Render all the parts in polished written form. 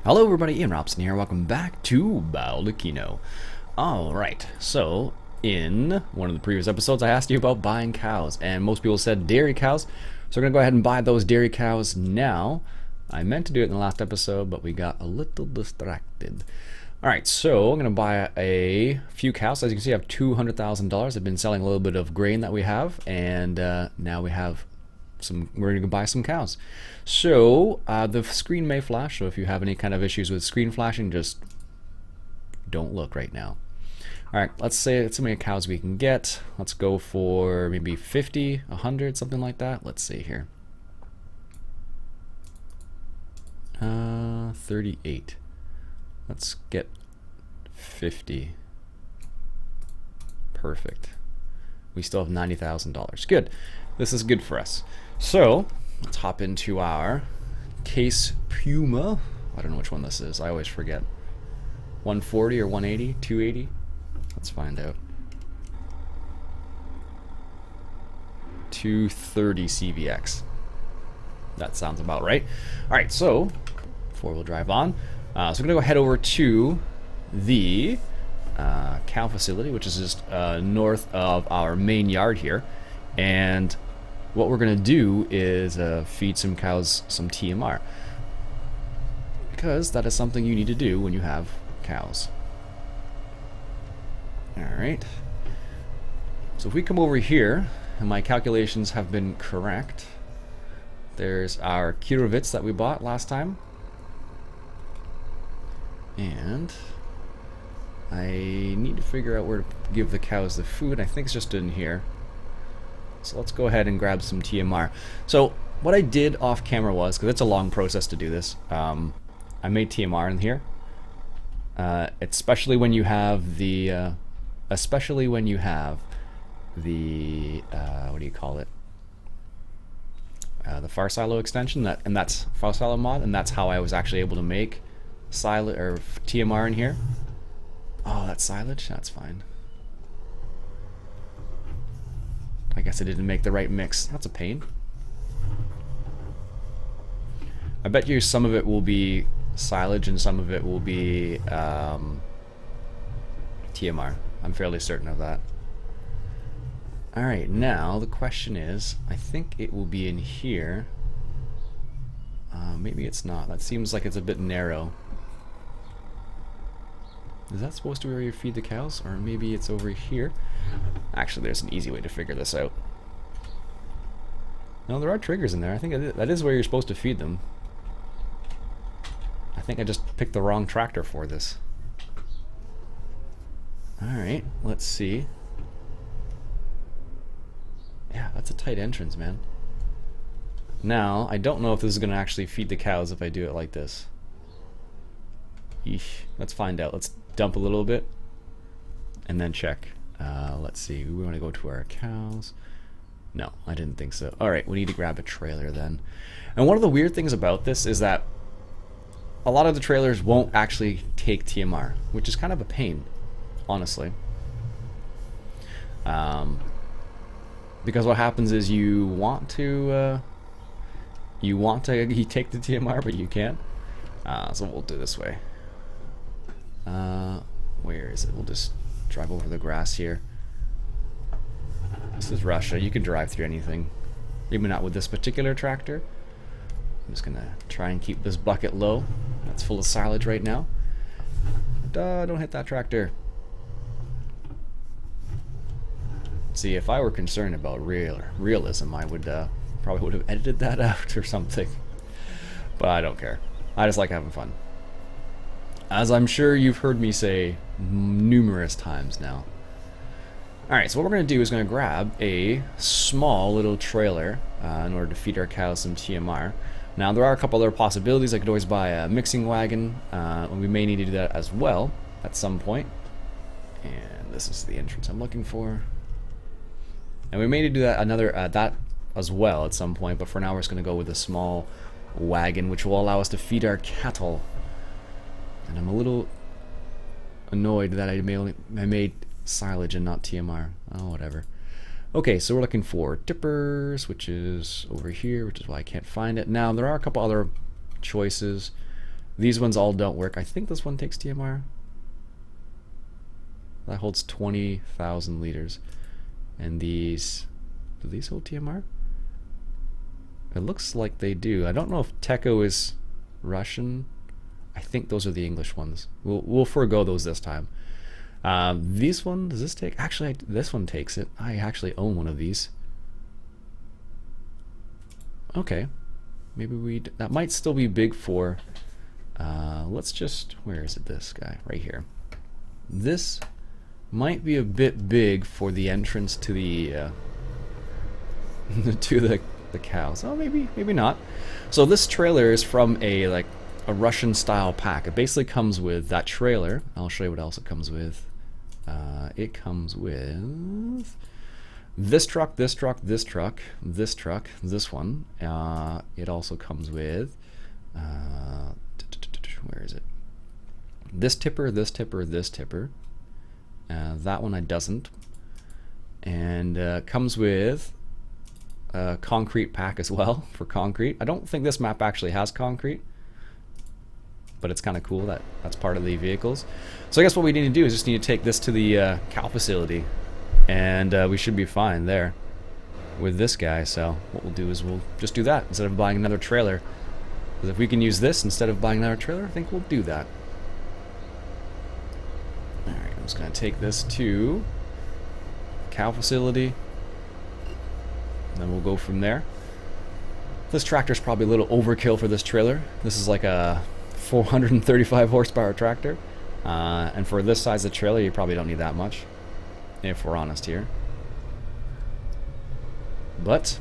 Hello everybody, Ian Robson here. Welcome back to Baldeykino. Alright, so in one of the previous episodes I asked you about buying cows, and most people said dairy cows, so we're going to go ahead and buy those dairy cows now. I meant to do it in the last episode, but we got a little distracted. Alright, so I'm going to buy a few cows. As you can see, I have $200,000. I've been selling a little bit of grain that we have, and now we have we're going to buy some cows. So the screen may flash, so if you have any kind of issues with screen flashing, just don't look right now. Alright, let's see how many cows we can get. Let's go for maybe 50, 100, something like that. Let's see here. 38. Let's get 50. Perfect. We still have $90,000. Good. This is good for us. So let's hop into our Case Puma. I don't know which one this is. I always forget. 140 or 180? 280? Let's find out. 230 CVX. That sounds about right. Alright, so four-wheel drive on. So we're going to go head over to the cow facility, which is just north of our main yard here. And what we're going to do is feed some cows some TMR, because that is something you need to do when you have cows. Alright, so if we come over here, and my calculations have been correct, there's our Kirovitz that we bought last time, and I need to figure out where to give the cows the food. I think it's just in here. So let's go ahead and grab some TMR. So what I did off camera was, because it's a long process to do this, I made TMR in here. Especially when you have the, what do you call it? The far silo extension, and that's far silo mod, and that's how I was actually able to make TMR in here. Oh, that's silage? That's fine. I guess I didn't make the right mix. That's a pain. I bet you some of it will be silage and some of it will be TMR. I'm fairly certain of that. Alright, now the question is, I think it will be in here. Maybe it's not. That seems like it's a bit narrow. Is that supposed to be where you feed the cows? Or maybe it's over here? Actually, there's an easy way to figure this out. No, there are triggers in there. I think that is where you're supposed to feed them. I think I just picked the wrong tractor for this. Alright, let's see. Yeah, that's a tight entrance, man. Now, I don't know if this is going to actually feed the cows if I do it like this. Eesh. Let's find out. Let's dump a little bit and then check. Let's see. We want to go to our cows. No, I didn't think so. Alright, we need to grab a trailer then. And one of the weird things about this is that a lot of the trailers won't actually take TMR, which is kind of a pain, honestly. Because what happens is you want to take the TMR, but you can't. So we'll do this way. Where is it? We'll just drive over the grass here. This is Russia. You can drive through anything. Maybe not with this particular tractor. I'm just gonna try and keep this bucket low. That's full of silage right now. Don't hit that tractor. See, if I were concerned about realism, I would probably would have edited that out or something. But I don't care. I just like having fun. As I'm sure you've heard me say numerous times now. Alright, so what we're going to do is going to grab a small little trailer in order to feed our cows some TMR. Now, there are a couple other possibilities. I could always buy a mixing wagon, and we may need to do that as well at some point. And this is the entrance I'm looking for. And we may need to do that that as well at some point, but for now we're just going to go with a small wagon, which will allow us to feed our cattle. And I'm a little annoyed that I made silage and not TMR. Oh, whatever. Okay, so we're looking for dippers, which is over here, which is why I can't find it. Now, there are a couple other choices. These ones all don't work. I think this one takes TMR. That holds 20,000 liters. And these, do these hold TMR? It looks like they do. I don't know if Techo is Russian. I think those are the English ones. We'll forego those this time. These one, does this take? Actually, this one takes it. I actually own one of these. Okay, maybe that might still be big for. Let's just, where is it? This guy right here. This might be a bit big for the entrance to the to the cows. Oh, maybe not. So this trailer is from a Russian style pack. It basically comes with that trailer. I'll show you what else it comes with. It comes with this truck, this truck, this truck, this truck, this one. It also comes with where is it? This tipper, this tipper, this tipper. That one I doesn't. And comes with a concrete pack as well for concrete. I don't think this map actually has concrete, but it's kind of cool that that's part of the vehicles. So I guess what we need to do is just need to take this to the cow facility, and we should be fine there with this guy. So what we'll do is we'll just do that instead of buying another trailer. Because if we can use this instead of buying another trailer, I think we'll do that. Alright, I'm just going to take this to the cow facility, and then we'll go from there. This tractor's probably a little overkill for this trailer. This is like a 435 horsepower tractor. And for this size of trailer, you probably don't need that much, if we're honest here. But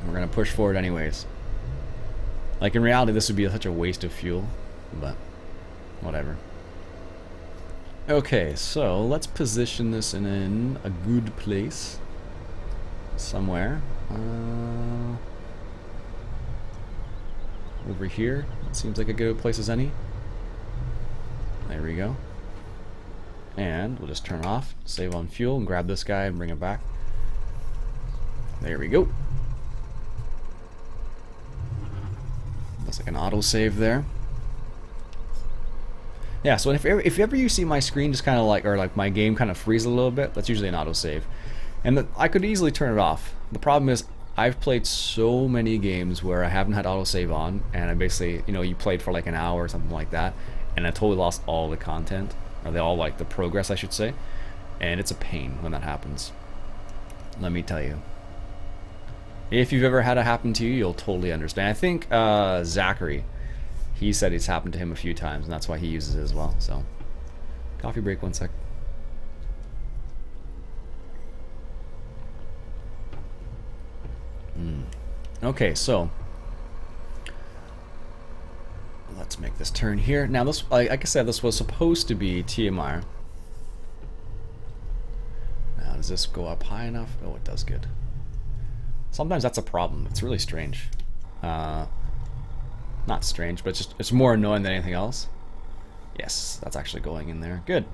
we're going to push forward anyways. Like, in reality, this would be such a waste of fuel, but whatever. Okay, so let's position this in a good place somewhere. Over here, it seems like a good place as any. There we go. And we'll just turn it off, save on fuel, and grab this guy and bring it back. There we go. Looks like an autosave there. Yeah, so if ever you see my screen just kind of like, or like my game kind of freeze a little bit, that's usually an autosave. And I could easily turn it off. The problem is, I've played so many games where I haven't had autosave on, and I basically, you know, you played for like an hour or something like that, and I totally lost all the content, or the progress, I should say. And it's a pain when that happens. Let me tell you. If you've ever had it happen to you, you'll totally understand. I think Zachary, he said it's happened to him a few times, and that's why he uses it as well. So, coffee break, 1 sec. Okay, so let's make this turn here. Now, this, like I said, this was supposed to be TMR. Now, does this go up high enough? Oh, it does good. Sometimes that's a problem. It's really strange. Not strange, but it's more annoying than anything else. Yes, that's actually going in there. Good.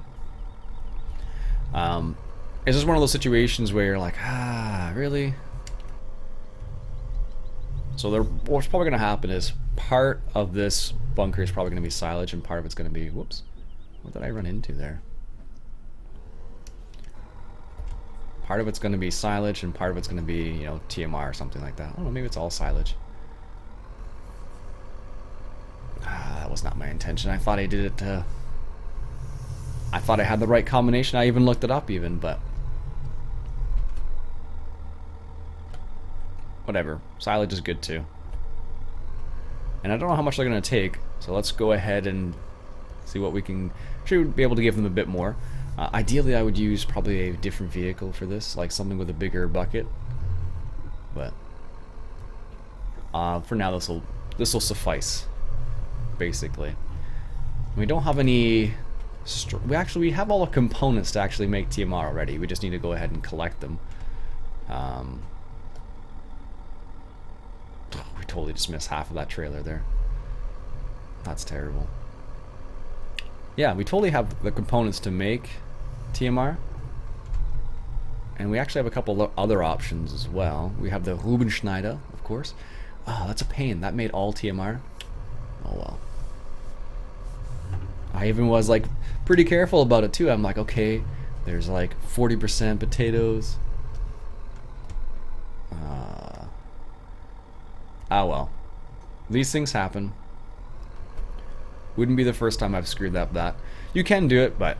It's just one of those situations where you're like, really? So what's probably going to happen is part of this bunker is probably going to be silage, and part of it's going to be, whoops, what did I run into there? Part of it's going to be silage, and part of it's going to be, you know, TMR or something like that. I don't know, maybe it's all silage. That was not my intention. I thought I did it, I thought I had the right combination. I even looked it up even, but whatever. Silage is good too. And I don't know how much they're going to take, so let's go ahead and see what we can. Should be able to give them a bit more. Ideally, I would use probably a different vehicle for this, like something with a bigger bucket. But for now, this will suffice, basically. We don't have any. We have all the components to actually make TMR already. We just need to go ahead and collect them. We totally just missed half of that trailer there. That's terrible. Yeah, we totally have the components to make TMR. And we actually have a couple of other options as well. We have the Rubenschneider, of course. Oh, that's a pain. That made all TMR. Oh I even was like pretty careful about it too. I'm like, okay, there's like 40% potatoes. Well. These things happen. Wouldn't be the first time I've screwed up that. You can do it, but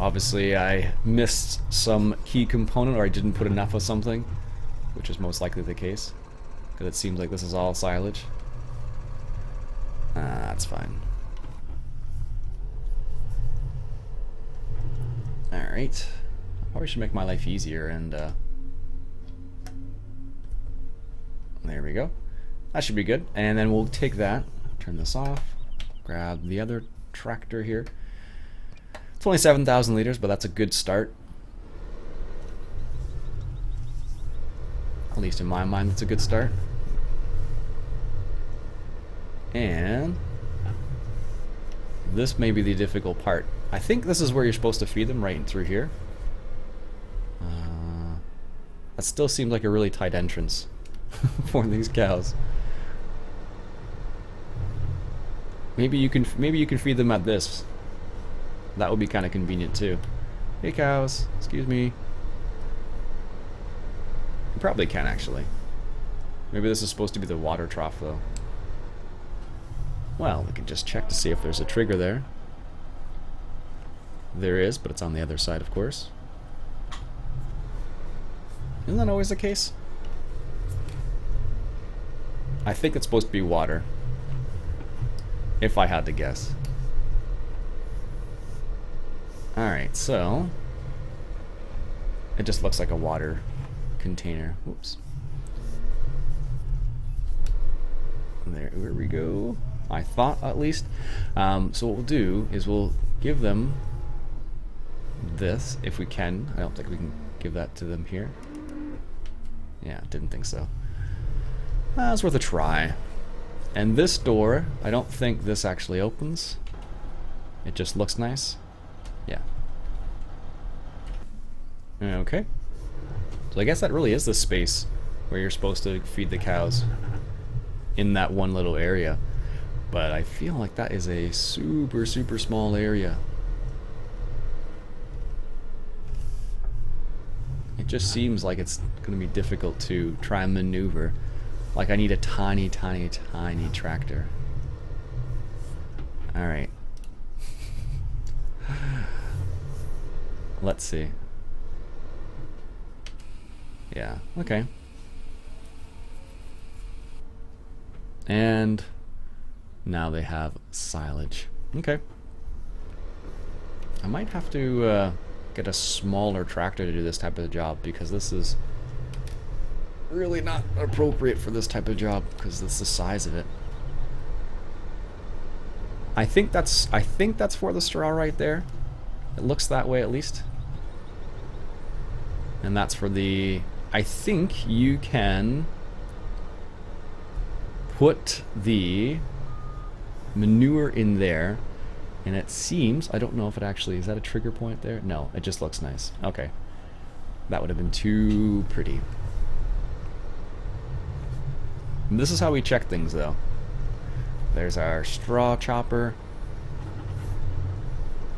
obviously I missed some key component, or I didn't put enough of something, which is most likely the case, because it seems like this is all silage. That's fine. Alright. Probably should make my life easier, and there we go. That should be good. And then we'll take that, turn this off, grab the other tractor here. It's only 7,000 liters, but that's a good start. At least in my mind, that's a good start. And this may be the difficult part. I think this is where you're supposed to feed them, right through here. That still seems like a really tight entrance for these cows. Maybe you can feed them at this. That would be kind of convenient too. Hey cows, excuse me. You probably can actually. Maybe this is supposed to be the water trough though. Well, we can just check to see if there's a trigger there. There is, but it's on the other side, of course. Isn't that always the case? I think it's supposed to be water. If I had to guess. Alright, so it just looks like a water container. Whoops. There we go. I thought, at least. So what we'll do is we'll give them this, if we can. I don't think we can give that to them here. Yeah, didn't think so. It's worth a try. And this door, I don't think this actually opens. It just looks nice. Yeah. Okay. So I guess that really is the space where you're supposed to feed the cows in that one little area. But I feel like that is a super, super small area. It just seems like it's going to be difficult to try and maneuver. Like I need a tiny, tiny, tiny tractor. Alright. Let's see. Yeah, okay. And now they have silage. Okay. I might have to get a smaller tractor to do this type of job, because this is really not appropriate for this type of job, because that's the size of it. I think that's for the straw right there. It looks that way at least. And that's for the, I think you can put the manure in there, and it seems, I don't know if it actually, is that a trigger point there? No, it just looks nice. Okay. That would have been too pretty. And this is how we check things though. There's our straw chopper.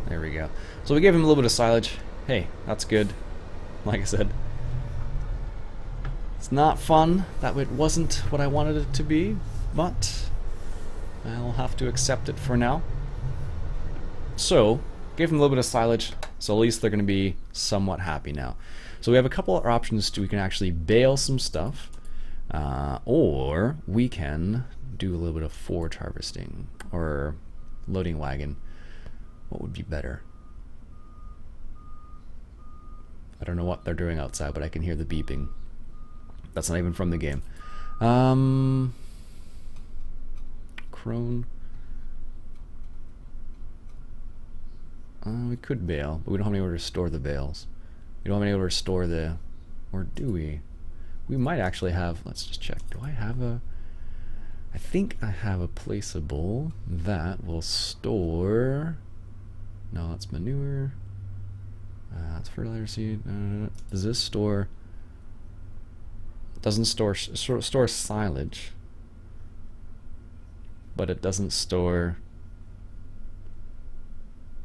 There we go. So we gave him a little bit of silage. Hey, that's good. Like I said, it's not fun that it wasn't what I wanted it to be, but I'll have to accept it for now. So, gave them a little bit of silage, so at least they're going to be somewhat happy now. So we have a couple of options. We can actually bale some stuff, or we can do a little bit of forage harvesting, or loading wagon. What would be better? I don't know what they're doing outside, but I can hear the beeping. That's not even from the game. Crone. We could bale, but we don't have anywhere to store the bales. We don't have anywhere to store the... Or do we? We might actually have... Let's just check. Do I have a... I think I have a placeable that will store... No, that's manure. That's fertilizer seed. Does this store... Doesn't store silage, but it doesn't store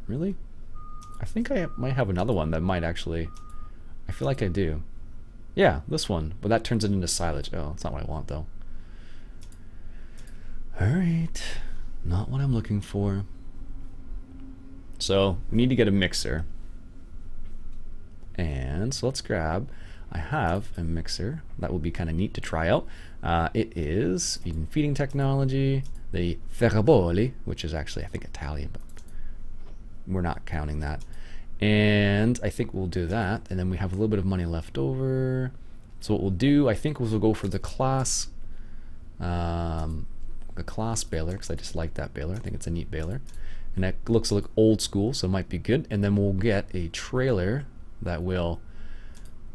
Really? I think I might have another one that might actually... I feel like I do. Yeah, this one. But that turns it into silage. Oh, that's not what I want, though. Alright. Not what I'm looking for. So, we need to get a mixer. And so let's grab... I have a mixer. That will be kind of neat to try out. It is feeding technology, the Ferraboli, which is actually, I think, Italian, but we're not counting that. And I think we'll do that. And then we have a little bit of money left over. So what we'll do, I think, we'll go for the class baler, because I just like that baler. I think it's a neat baler. And that looks like old school, so it might be good. And then we'll get a trailer that will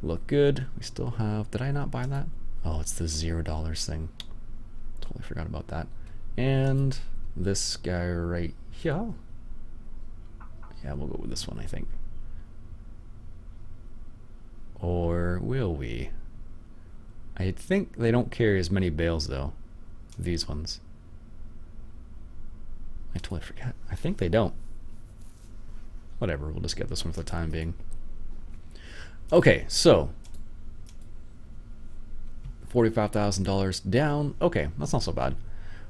look good. We still have... Did I not buy that? Oh, it's the $0 thing. Totally forgot about that. And this guy right here. Yeah, we'll go with this one, I think. Or will we? I think they don't carry as many bales, though. These ones. I totally forget. I think they don't. Whatever, we'll just get this one for the time being. Okay, so $45,000 down. Okay, that's not so bad.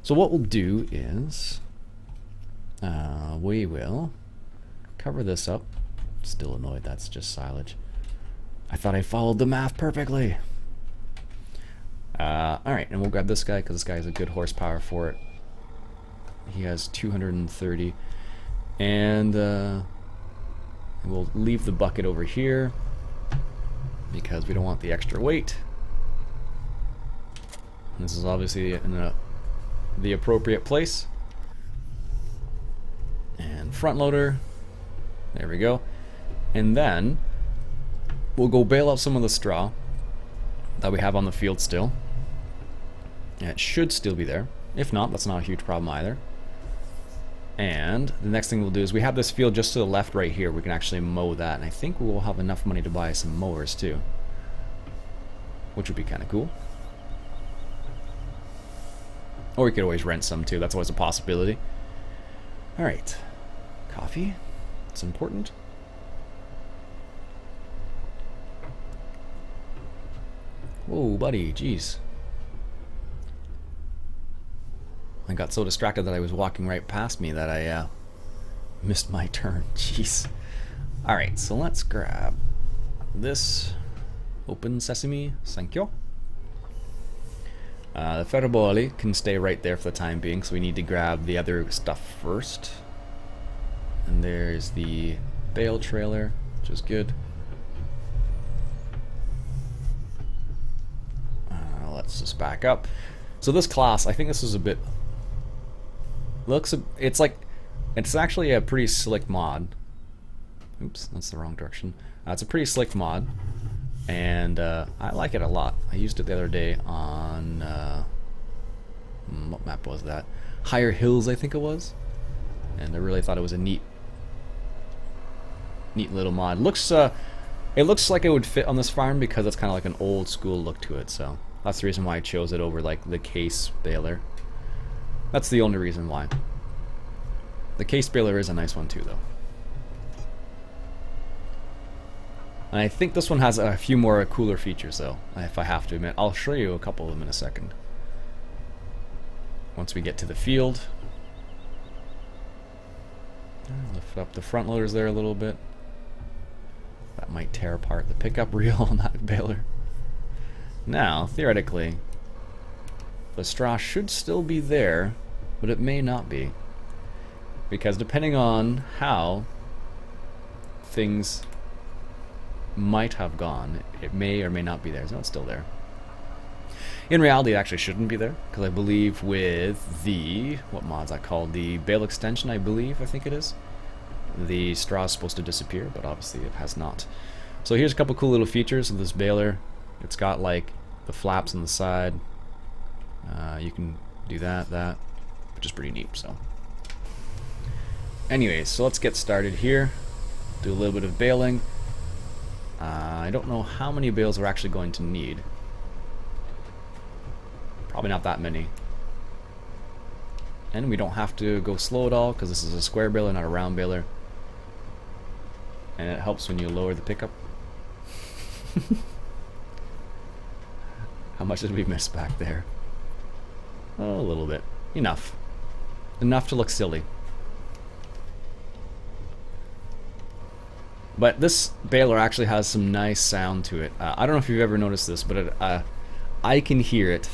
So what we'll do is we will cover this up. Still annoyed that's just silage. I thought I followed the math perfectly. Alright, and we'll grab this guy because this guy has a good horsepower for it. He has 230. And we'll leave the bucket over here because we don't want the extra weight. This is obviously in the appropriate place. And front loader. There we go. And then we'll go bale up some of the straw that we have on the field still. And it should still be there. If not, that's not a huge problem either. And the next thing we'll do is we have this field just to the left right here. We can actually mow that. And I think we will have enough money to buy some mowers too. Which would be kind of cool. Or we could always rent some too. That's always a possibility. Alright. Coffee. It's important. Whoa, buddy. Jeez. I got so distracted that I was walking right past me that I missed my turn. Jeez. Alright, so let's grab this. Open sesame. Thank you. The Ferraboli can stay right there for the time being, so we need to grab the other stuff first. And there's the bale trailer, which is good. Let's just back up. So this class, I think this is a bit... It's actually a pretty slick mod. Oops, that's the wrong direction. It's a pretty slick mod. And I like it a lot. I used it the other day on what map was that? Higher Hills, I think it was. And I really thought it was a neat little mod. It looks like it would fit on this farm because it's kind of like an old school look to it. So that's the reason why I chose it over like the case baler. That's the only reason why. The case baler is a nice one too, though. And I think this one has a few more cooler features, though, if I have to admit. I'll show you a couple of them in a second. Once we get to the field. Lift up the front loaders there a little bit. That might tear apart the pickup reel on that baler. Now, theoretically, the straw should still be there, but it may not be. Because depending on how things might have gone, it may or may not be there. So it's still there. In reality, it actually shouldn't be there, because I believe with the, what mod's that called? The bale extension, I think it is. The straw is supposed to disappear, but obviously it has not. So here's a couple cool little features of this baler. It's got like the flaps on the side. You can do that, which is pretty neat. So anyways, so let's get started here. Do a little bit of baling. I don't know how many bales we're actually going to need. Probably not that many. And we don't have to go slow at all because this is a square baler, not a round baler. And it helps when you lower the pickup. How much did we miss back there? Oh, a little bit. Enough. Enough to look silly. But this baler actually has some nice sound to it. I don't know if you've ever noticed this, but I can hear it.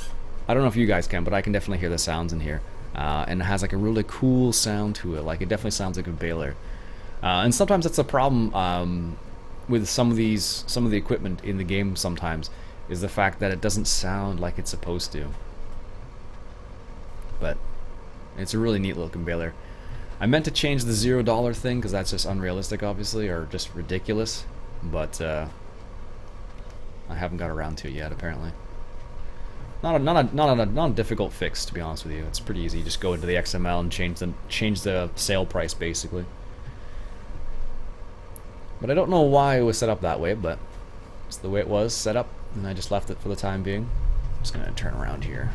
I don't know if you guys can, but I can definitely hear the sounds in here. And it has like a really cool sound to it. Like, it definitely sounds like a baler. And sometimes that's a problem with some of the equipment in the game sometimes, is the fact that it doesn't sound like it's supposed to. But it's a really neat looking baler. I meant to change the $0 thing because that's just unrealistic, obviously, or just ridiculous. But I haven't got around to it yet, apparently. Not a difficult fix, to be honest with you. It's pretty easy. You just go into the XML and change the sale price, basically. But I don't know why it was set up that way, but it's the way it was set up, and I just left it for the time being. I'm just gonna turn around here.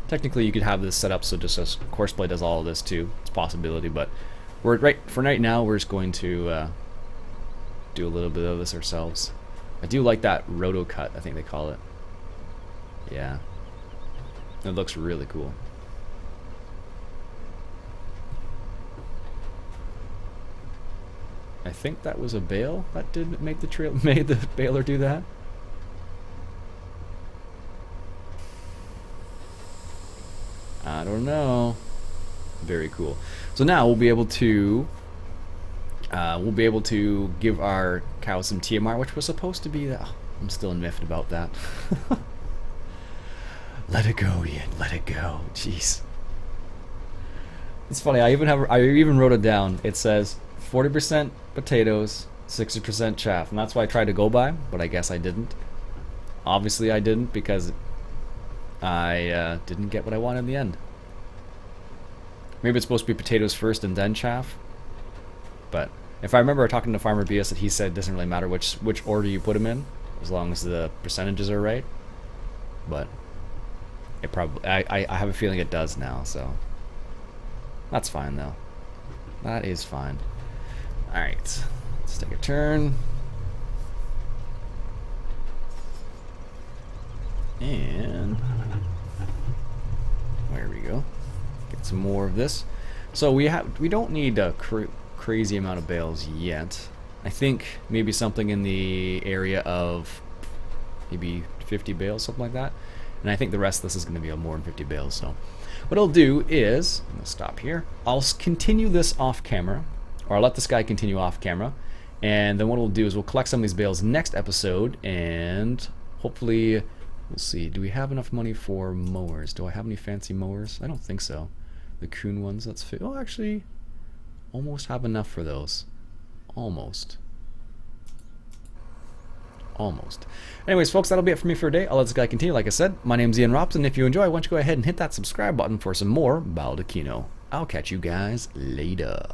Technically, you could have this set up so just as Courseplay does all of this too. It's a possibility, but for right now, we're just going to do a little bit of this ourselves. I do like that roto cut, I think they call it. Yeah, it looks really cool. I think that was a bale that did make made the baler do that. I don't know. Very cool. So now we'll be able to give our cows some TMR, which was supposed to be that. Oh, I'm still miffed about that. Let it go, Ian. Let it go. Jeez. It's funny. I even wrote it down. It says 40% potatoes, 60% chaff, and that's what I tried to go by. But I guess I didn't. Obviously, I didn't because I didn't get what I wanted in the end. Maybe it's supposed to be potatoes first and then chaff. But if I remember talking to Farmer BS, that he said it doesn't really matter which order you put them in, as long as the percentages are right. But it probably I have a feeling it does now, so that's fine though. That is fine. All right, let's take a turn. And there we go. Get some more of this. So we don't need a crazy amount of bales yet. I think maybe something in the area of maybe 50 bales, something like that. And I think the rest of this is going to be more than 50 bales. So what I'll do is, I'm going to stop here. I'll continue this off camera, or I'll let this guy continue off camera. And then what we'll do is we'll collect some of these bales next episode, and hopefully we'll see. Do we have enough money for mowers? Do I have any fancy mowers? I don't think so. The Kuhn ones, that's fit. Oh, actually, almost have enough for those. Almost. Almost. Anyways, folks, that'll be it for me for today. I'll let this guy continue. Like I said, my name's Iain Robson. If you enjoy, why don't you go ahead and hit that subscribe button for some more Baldeykino. I'll catch you guys later.